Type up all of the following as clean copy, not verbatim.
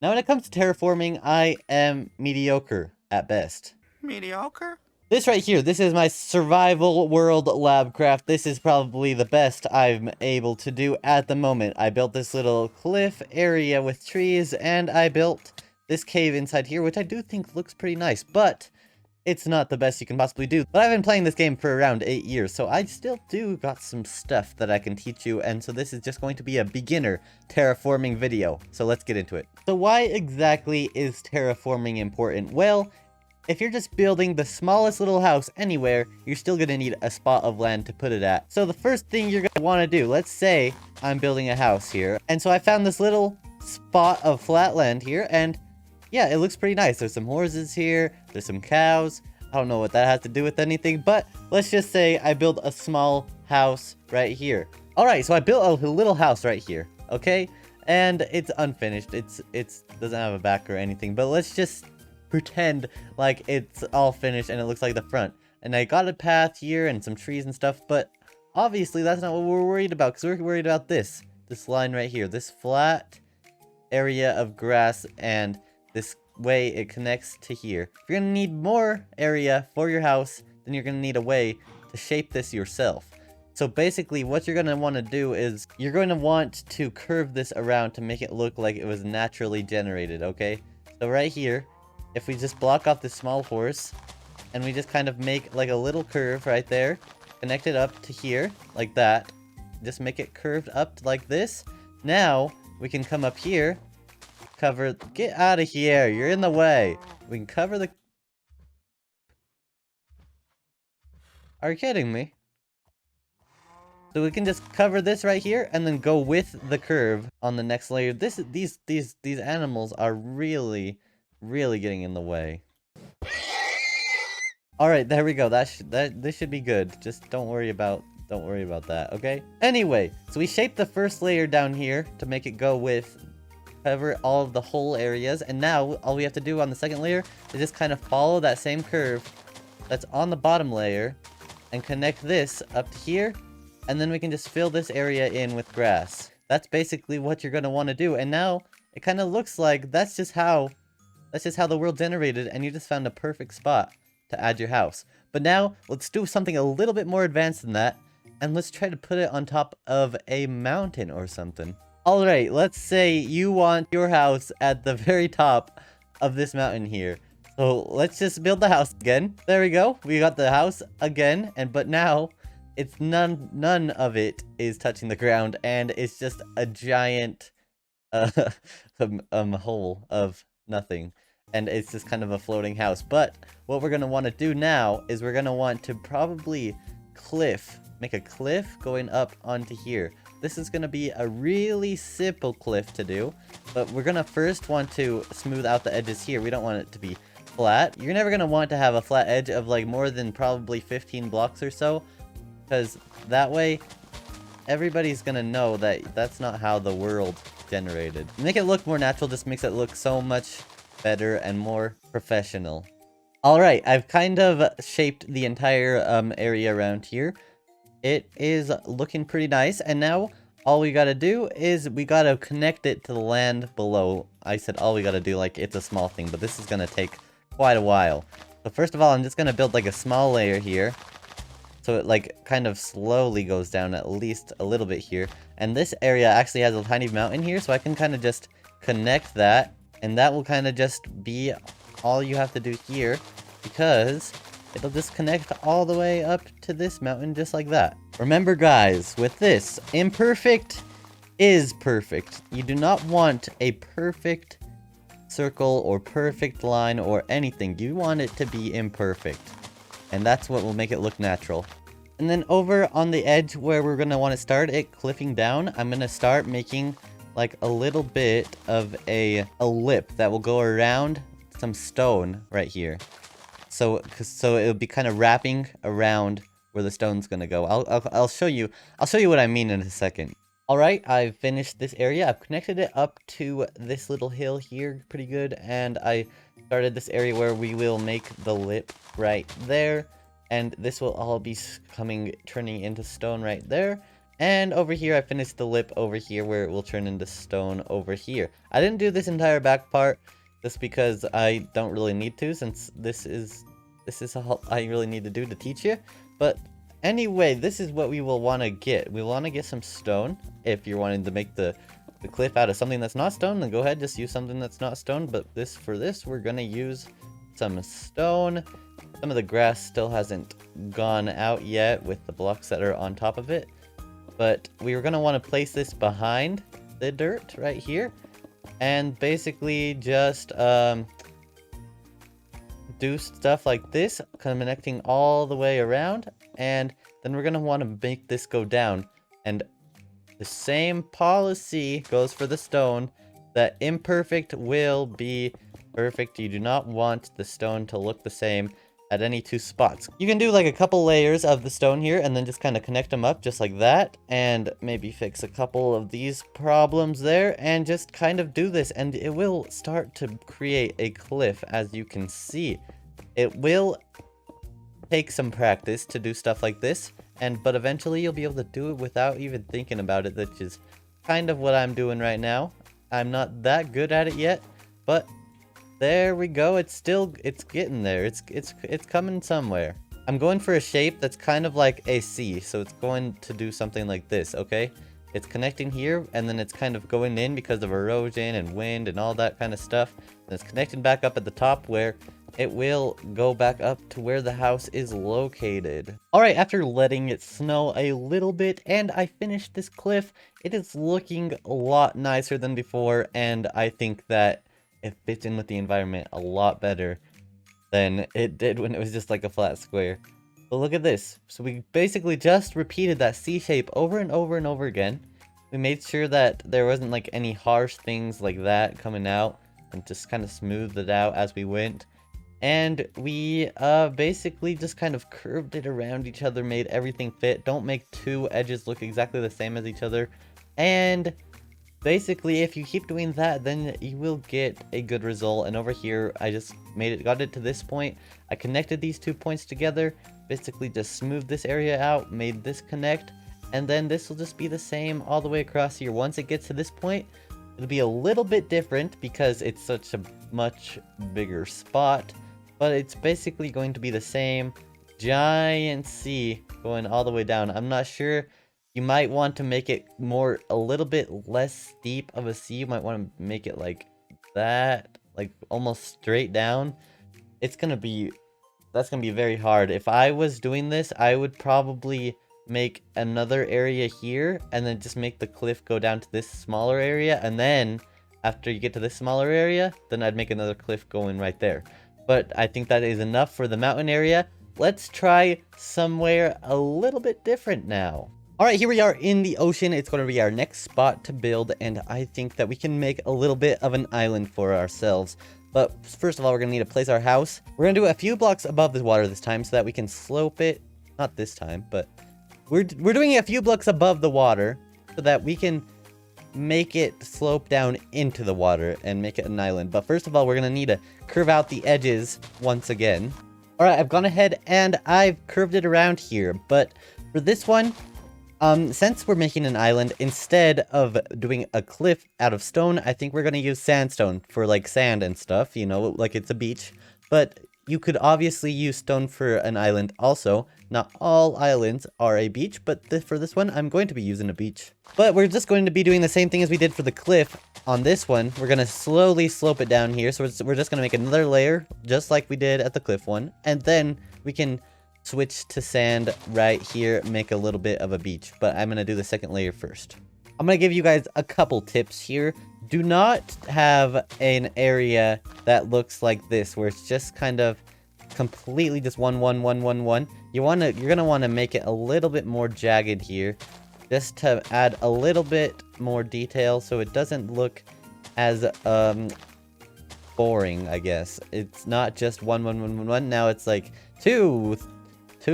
Now when it comes to terraforming, I am mediocre at best. Mediocre? This right here, this is my survival world lab craft. This is probably the best I'm able to do at the moment. I built this little cliff area with trees, and I built this cave inside here, which I do think looks pretty nice, but it's not the best you can possibly do. But I've been playing this game for around 8 years, so I still do got some stuff that I can teach you, and so this is just going to be a beginner terraforming video. So let's get into it. So why exactly is terraforming important? Well, if you're just building the smallest little house anywhere, you're still gonna need a spot of land to put it at. So the first thing you're gonna wanna do, let's say I'm building a house here, and so I found this little spot of flat land here, and yeah, it looks pretty nice. There's some horses here, there's some cows. I don't know what that has to do with anything, but let's just say I build a small house right here. Alright, so I built a little house right here, okay? And it's unfinished. It's doesn't have a back or anything, but let's just pretend like it's all finished and it looks like the front. And I got a path here and some trees and stuff, but obviously that's not what we're worried about, because we're worried about this line right here, this flat area of grass, and this way it connects to here. If you're gonna need more area for your house, then you're gonna need a way to shape this yourself. So basically what you're gonna want to do is you're going to want to curve this around to make it look like it was naturally generated, okay? So right here, if we just block off this small horse, and we just kind of make like a little curve right there, connect it up to here, like that, just make it curved up like this. Now, we can come up here, get out of here, you're in the way. We can cover the... Are you kidding me? So we can just cover this right here, and then go with the curve on the next layer. These animals are really getting in the way. Alright, there we go. This should be good. Just don't worry about that, okay? Anyway, so we shaped the first layer down here to make it go with cover all of the whole areas, and now all we have to do on the second layer is just kind of follow that same curve that's on the bottom layer and connect this up to here, and then we can just fill this area in with grass. That's basically what you're going to want to do, and now it kind of looks like that's just how the world generated, and you just found a perfect spot to add your house. But now, let's do something a little bit more advanced than that, and let's try to put it on top of a mountain or something. Alright, let's say you want your house at the very top of this mountain here. So let's just build the house again. There we go. We got the house again, but now it's none of it is touching the ground, and it's just a giant hole of nothing. And it's just kind of a floating house. But what we're gonna want to do now is we're gonna want to probably make a cliff going up onto here. This is going to be a really simple cliff to do, but we're going to first want to smooth out the edges here. We don't want it to be flat. You're never going to want to have a flat edge of like more than probably 15 blocks or so, because that way everybody's going to know that that's not how the world generated. Make it look more natural just makes it look so much better and more professional. Alright, I've kind of shaped the entire area around here. It is looking pretty nice, and now all we gotta do is we gotta connect it to the land below. I said all we gotta do, like it's a small thing, but this is gonna take quite a while. So first of all, I'm just gonna build like a small layer here, so it like kind of slowly goes down at least a little bit here. And this area actually has a tiny mountain here, so I can kind of just connect that, and that will kind of just be all you have to do here, because it'll just connect all the way up to this mountain just like that. Remember guys, with this, imperfect is perfect. You do not want a perfect circle or perfect line or anything. You want it to be imperfect. And that's what will make it look natural. And then over on the edge where we're going to want to start it cliffing down, I'm going to start making like a little bit of a lip that will go around some stone right here. So it'll be kind of wrapping around where the stone's gonna go. I'll show you what I mean in a second. Alright, I've finished this area. I've connected it up to this little hill here pretty good, and I started this area where we will make the lip right there, and this will all be turning into stone right there. And over here, I finished the lip over here where it will turn into stone over here. I didn't do this entire back part just because I don't really need to, since this is all I really need to do to teach you. But anyway, this is what we will want to get. We want to get some stone. If you're wanting to make the cliff out of something that's not stone, then go ahead, just use something that's not stone. But for this, we're going to use some stone. Some of the grass still hasn't gone out yet with the blocks that are on top of it. But we were going to want to place this behind the dirt right here. And basically just do stuff like this, connecting all the way around. And then we're going to want to make this go down. And the same policy goes for the stone, that imperfect will be perfect. You do not want the stone to look the same at any two spots. You can do like a couple layers of the stone here and then just kind of connect them up just like that, and maybe fix a couple of these problems there and just kind of do this, and it will start to create a cliff. As you can see, it will take some practice to do stuff like this, but eventually you'll be able to do it without even thinking about it, which is kind of what I'm doing right now. I'm not that good at it yet, but there we go. It's getting there. It's coming somewhere. I'm going for a shape that's kind of like a C, so it's going to do something like this, okay? It's connecting here, and then it's kind of going in because of erosion and wind and all that kind of stuff. And it's connecting back up at the top where it will go back up to where the house is located. Alright, after letting it snow a little bit and I finished this cliff, it is looking a lot nicer than before, and I think that it fits in with the environment a lot better than it did when it was just like a flat square. But look at this. So we basically just repeated that C shape over and over and over again. We made sure that there wasn't like any harsh things like that coming out, and just kind of smoothed it out as we went. And we basically just kind of curved it around each other, made everything fit. Don't make two edges look exactly the same as each other. And basically, if you keep doing that, then you will get a good result. And over here, I just got it to this point. I connected these 2 points together, basically just smoothed this area out, made this connect, and then this will just be the same all the way across here. Once it gets to this point, it'll be a little bit different because it's such a much bigger spot, but it's basically going to be the same giant C going all the way down. I'm not sure. You might want to make it a little bit less steep of a C. You might want to make it like that, like almost straight down. That's gonna be very hard. If I was doing this, I would probably make another area here and then just make the cliff go down to this smaller area, and then after you get to this smaller area, then I'd make another cliff going right there. But I think that is enough for the mountain area. Let's try somewhere a little bit different now. Alright, here we are in the ocean. It's going to be our next spot to build, and I think that we can make a little bit of an island for ourselves. But first of all, we're going to need to place our house. We're going to do a few blocks above the water this time so that we can slope it. Not this time, but we're doing a few blocks above the water so that we can make it slope down into the water and make it an island. But first of all, we're going to need to curve out the edges once again. Alright, I've gone ahead and I've curved it around here, but for this one, since we're making an island, instead of doing a cliff out of stone, I think we're going to use sandstone for like sand and stuff, you know, like it's a beach. But you could obviously use stone for an island also. Not all islands are a beach, but for this one, I'm going to be using a beach. But we're just going to be doing the same thing as we did for the cliff on this one. We're going to slowly slope it down here. So we're just going to make another layer, just like we did at the cliff one. And then we can switch to sand right here, make a little bit of a beach. But I'm going to do the second layer first. I'm going to give you guys a couple tips here. Do not have an area that looks like this, where it's just kind of completely just 1, 1, 1, 1, 1. You're going to want to make it a little bit more jagged here, just to add a little bit more detail so it doesn't look as boring, I guess. It's not just 1, 1, 1, 1, 1. Now it's like 2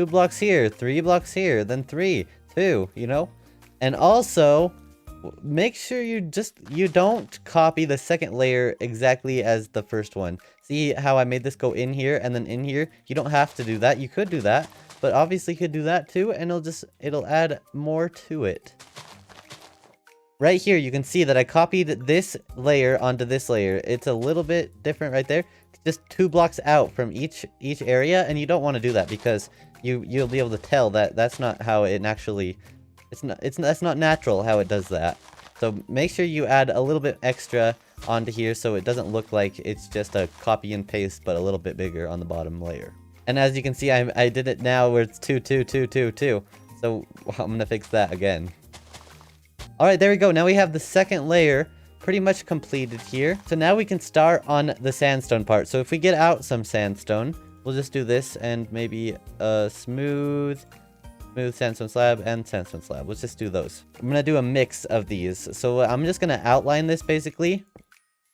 blocks here, 3 blocks here, then 3, 2, you know? And also, make sure you don't copy the second layer exactly as the first one. See how I made this go in here and then in here? You don't have to do that. You could do that, but obviously you could do that too, and it'll add more to it. Right here, you can see that I copied this layer onto this layer. It's a little bit different right there. Just 2 blocks out from each area, and you don't want to do that because you'll be able to tell that that's not how it actually. That's not natural how it does that. So make sure you add a little bit extra onto here so it doesn't look like it's just a copy and paste, but a little bit bigger on the bottom layer. And as you can see, I did it now where it's 2, 2, 2, 2, 2. So I'm gonna fix that again. Alright, there we go. Now we have the second layer pretty much completed here. So now we can start on the sandstone part. So if we get out some sandstone, we'll just do this and maybe a smooth sandstone slab and sandstone slab. Let's just do those. I'm gonna do a mix of these. So I'm just gonna outline this basically,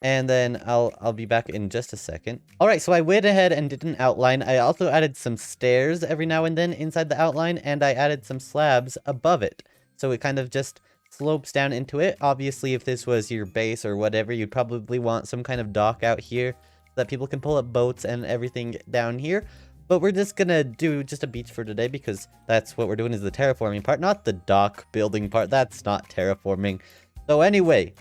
and then I'll be back in just a second. Alright, so I went ahead and did an outline. I also added some stairs every now and then inside the outline, and I added some slabs above it. So it kind of just slopes down into it. Obviously, if this was your base or whatever, you'd probably want some kind of dock out here so that people can pull up boats and everything down here. But we're just gonna do just a beach for today because that's what we're doing, is the terraforming part, not the dock building part. That's not terraforming. So anyway,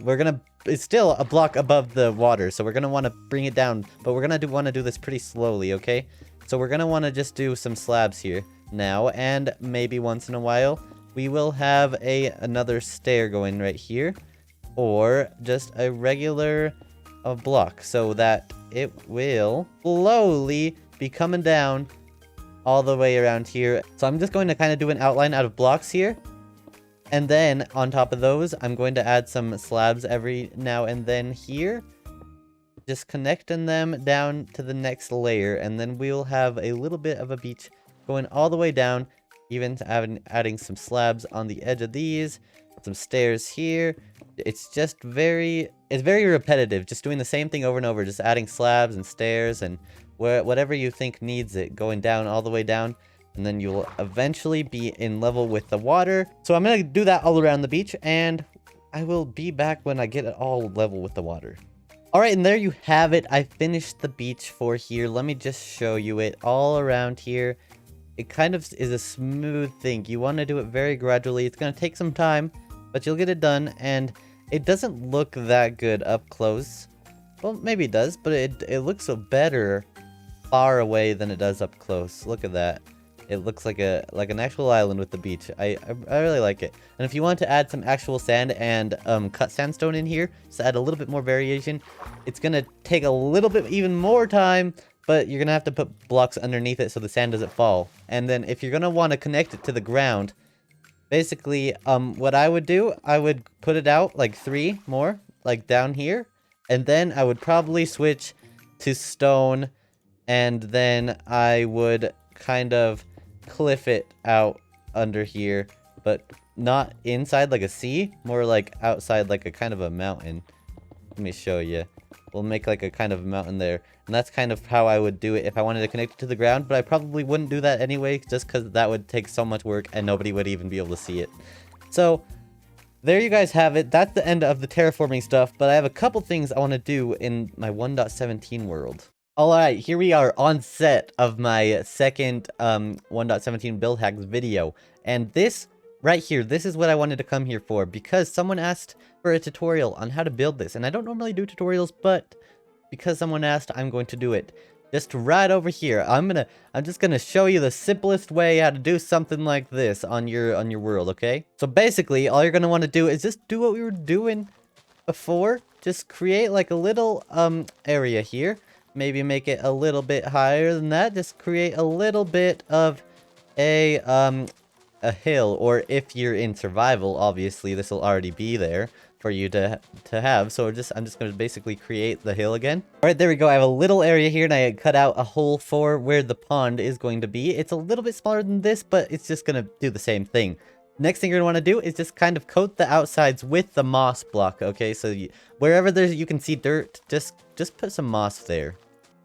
it's still a block above the water, so we're gonna want to bring it down, but we're gonna want to do this pretty slowly, okay? So we're gonna want to just do some slabs here now, and maybe once in a while we will have another stair going right here, or just a regular block, so that it will slowly be coming down all the way around here. So I'm just going to kind of do an outline out of blocks here, and then on top of those, I'm going to add some slabs every now and then here, just connecting them down to the next layer, and then we'll have a little bit of a beach going all the way down, even to adding some slabs on the edge of these, some stairs here. It's very repetitive, just doing the same thing over and over, just adding slabs and stairs and whatever you think needs it, going down all the way down, and then you'll eventually be in level with the water. So I'm gonna do that all around the beach, and I will be back when I get it all level with the water. Alright, and there you have it. I finished the beach for here. Let me just show you it all around here. It kind of is a smooth thing. You want to do it very gradually. It's going to take some time, but you'll get it done, and it doesn't look that good up close. Well, maybe it does, but it looks so better far away than it does up close. Look at that. It looks like an actual island with the beach. I really like it. And if you want to add some actual sand and cut sandstone in here, just add a little bit more variation. It's going to take a little bit even more time, but you're going to have to put blocks underneath it so the sand doesn't fall. And then if you're going to want to connect it to the ground, basically, what I would do, I would put it out like 3 more, like down here. And then I would probably switch to stone, and then I would kind of cliff it out under here, but not inside like a sea, more like outside like a kind of a mountain. Let me show you. We'll make like a kind of mountain there. And that's kind of how I would do it if I wanted to connect it to the ground, but I probably wouldn't do that anyway, just because that would take so much work and nobody would even be able to see it. So there you guys have it. That's the end of the terraforming stuff, but I have a couple things I want to do in my 1.17 world. Alright, here we are on set of my second 1.17 build hacks video. And this right here, this is what I wanted to come here for, because someone asked for a tutorial on how to build this. And I don't normally do tutorials, but because someone asked, I'm going to do it. Just right over here. I'm just gonna show you the simplest way how to do something like this on your world, okay? So basically, all you're gonna want to do is just do what we were doing before. Just create like a little area here. Maybe make it a little bit higher than that. Just create a little bit of a hill, or if you're in survival, obviously this will already be there for you to have. So I'm just going to basically create the hill again. All right, there we go. I have a little area here, and I cut out a hole for where the pond is going to be. It's a little bit smaller than this, but it's just going to do the same thing. Next thing you're going to want to do is just kind of coat the outsides with the moss block, okay? So wherever you can see dirt, just put some moss there.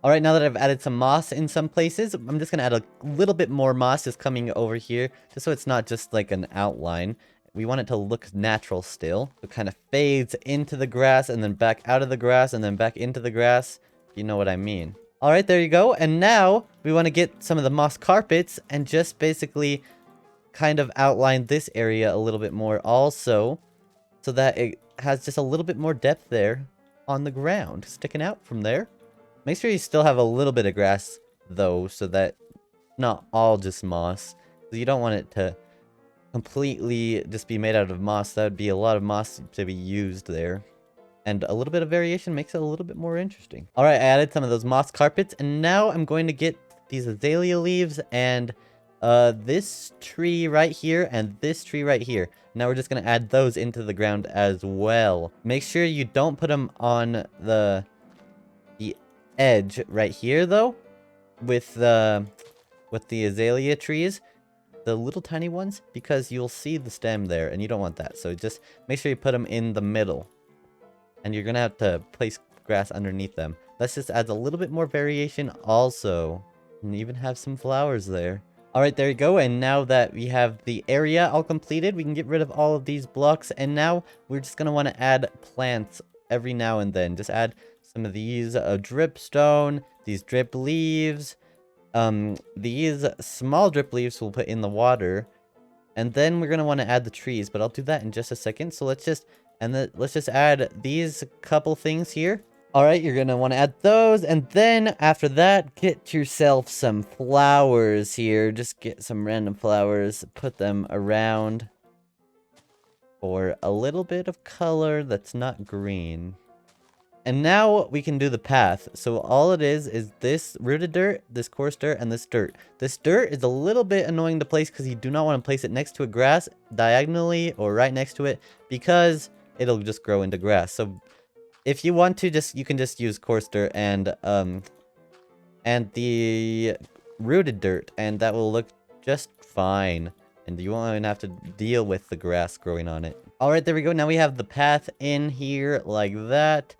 Alright, now that I've added some moss in some places, I'm just going to add a little bit more moss just coming over here, just so it's not just like an outline. We want it to look natural still. It kind of fades into the grass, and then back out of the grass, and then back into the grass. You know what I mean. All right, there you go. And now we want to get some of the moss carpets and just basically kind of outline this area a little bit more also, so that it has just a little bit more depth there on the ground, sticking out from there. Make sure you still have a little bit of grass, though, so that not all just moss. You don't want it to completely just be made out of moss. That would be a lot of moss to be used there. And a little bit of variation makes it a little bit more interesting. All right, I added some of those moss carpets, and now I'm going to get these azalea leaves and this tree right here and this tree right here. Now we're just going to add those into the ground as well. Make sure you don't put them on the edge right here, though, with the azalea trees, the little tiny ones, because you'll see the stem there, and you don't want that. So just make sure you put them in the middle. And you're gonna have to place grass underneath them. Let's just add a little bit more variation also. And even have some flowers there. Alright, there you go. And now that we have the area all completed, we can get rid of all of these blocks. And now we're just gonna want to add plants every now and then. Just add some of these dripstone, these drip leaves. These small drip leaves we'll put in the water. And then we're gonna want to add the trees, but I'll do that in just a second. So let's just add these couple things here. Alright, you're gonna want to add those, and then after that, get yourself some flowers here. Just get some random flowers, put them around for a little bit of color that's not green. And now we can do the path. So all it is this rooted dirt, this coarse dirt, and this dirt. This dirt is a little bit annoying to place because you do not want to place it next to a grass diagonally or right next to it, because it'll just grow into grass. So if you want to, you can just use coarse dirt and the rooted dirt, and that will look just fine. And you won't even have to deal with the grass growing on it. Alright, there we go. Now we have the path in here like that.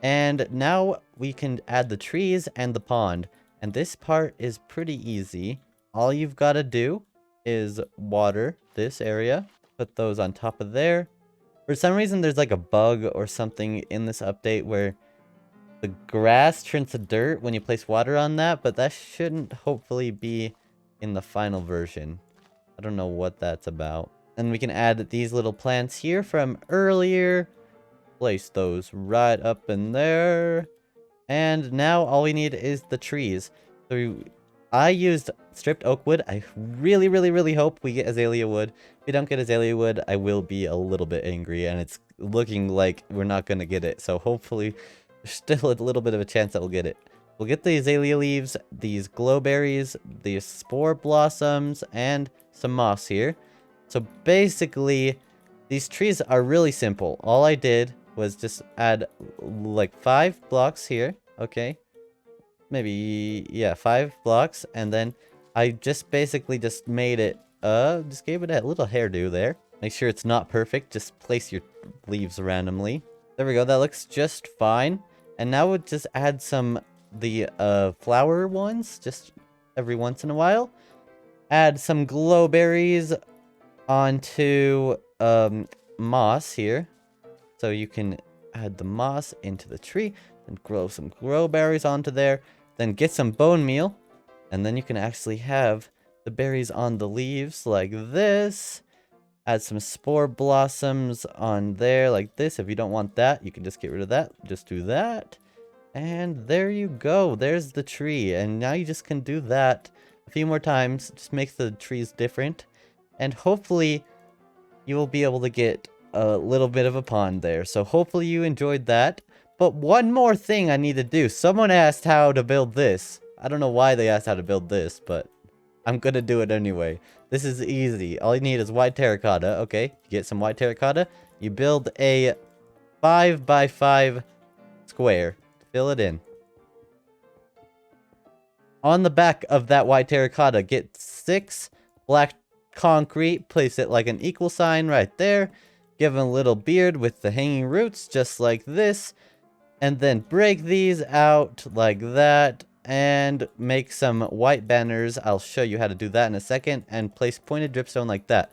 And now we can add the trees and the pond. And this part is pretty easy. All you've got to do is water this area. Put those on top of there. For some reason, there's like a bug or something in this update where the grass turns to dirt when you place water on that. But that shouldn't hopefully be in the final version. I don't know what that's about. And we can add these little plants here from earlier. Place those right up in there. And now all we need is the trees. So I used stripped oak wood. I really hope we get azalea wood. If we don't get azalea wood, I will be a little bit angry, and it's looking like we're not going to get it. So hopefully there's still a little bit of a chance that we'll get it. We'll get the azalea leaves, these glowberries, these spore blossoms, and some moss here. So basically, these trees are really simple. All I did was just add like 5 blocks here. Okay. Maybe, yeah, 5 blocks. And then I just basically just made it, just gave it a little hairdo there. Make sure it's not perfect. Just place your leaves randomly. There we go. That looks just fine. And now we'll just add the flower ones just every once in a while. Add some glowberries onto moss here. So you can add the moss into the tree and grow some glowberries onto there. Then get some bone meal. And then you can actually have the berries on the leaves like this. Add some spore blossoms on there like this. If you don't want that, you can just get rid of that. Just do that. And there you go. There's the tree. And now you just can do that a few more times. Just makes the trees different. And hopefully you will be able to get a little bit of a pond there. So hopefully you enjoyed that. But one more thing I need to do. Someone asked how to build this. I don't know why they asked how to build this, but I'm gonna do it anyway. This is easy. All you need is white terracotta. Okay, you get some white terracotta. You build a 5x5 square. Fill it in. On the back of that white terracotta, get 6 black concrete. Place it like an equal sign right there. Give him a little beard with the hanging roots, just like this. And then break these out like that. And make some white banners. I'll show you how to do that in a second. And place pointed dripstone like that.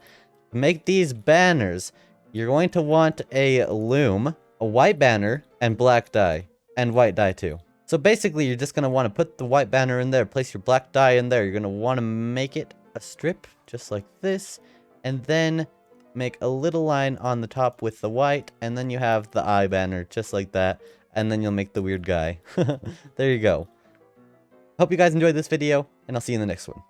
To make these banners, you're going to want a loom, a white banner, and black dye. And white dye too. So basically, you're just going to want to put the white banner in there, place your black dye in there. You're going to want to make it a strip, just like this, and then make a little line on the top with the white, and then you have the eye banner, just like that, and then you'll make the weird guy. There you go. Hope you guys enjoyed this video, and I'll see you in the next one.